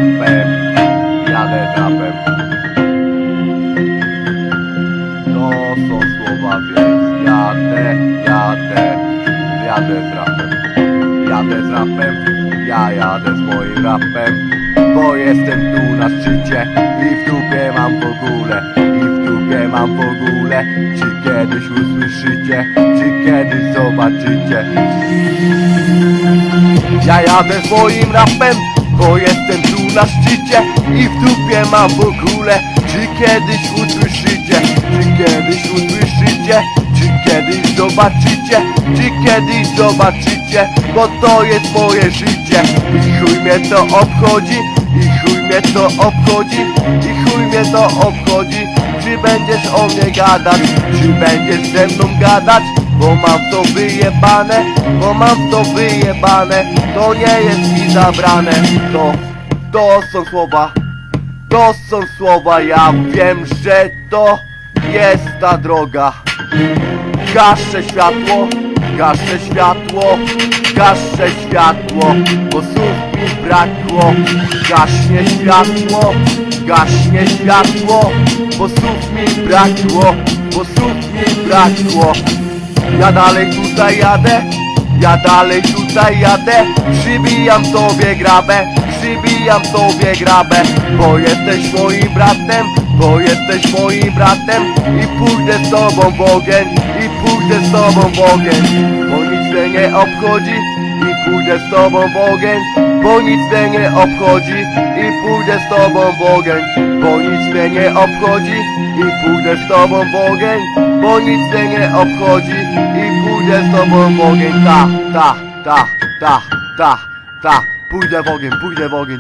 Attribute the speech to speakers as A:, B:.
A: rapem, jadę z rapem. To są słowa, więc jadę z rapem. Jadę z rapem, ja jadę z moim rapem. Bo jestem tu na szczycie i w dupie mam w ogóle, Czy kiedyś usłyszycie, czy kiedyś zobaczycie. Ja jadę z moim rapem, bo jestem tu na szczycie i w dupie mam w ogóle, czy kiedyś usłyszycie, czy kiedyś zobaczycie, bo to jest moje życie. I chuj mnie to obchodzi, czy będziesz o mnie gadać, czy będziesz ze mną gadać, bo mam w to wyjebane, to nie jest mi zabrane. To są słowa, ja wiem, że to jest ta droga. Gaszę światło, bo słów mi brakło. Gaśnie światło, bo słów mi brakło. Ja dalej tutaj jadę, przybijam tobie grabę, bo jesteś moim bratem, i pójdę z tobą w ogień, bo nic mnie nie obchodzi, i pójdę z tobą w ogień, bo nic mnie nie obchodzi, i pójdę z tobą w ogień, bo nic mnie nie obchodzi, i pójdę z tobą w ogień, bo nic mnie nie obchodzi, i pójdę z tobą w ogień. Pójdę w ogień, pójdę w ogień.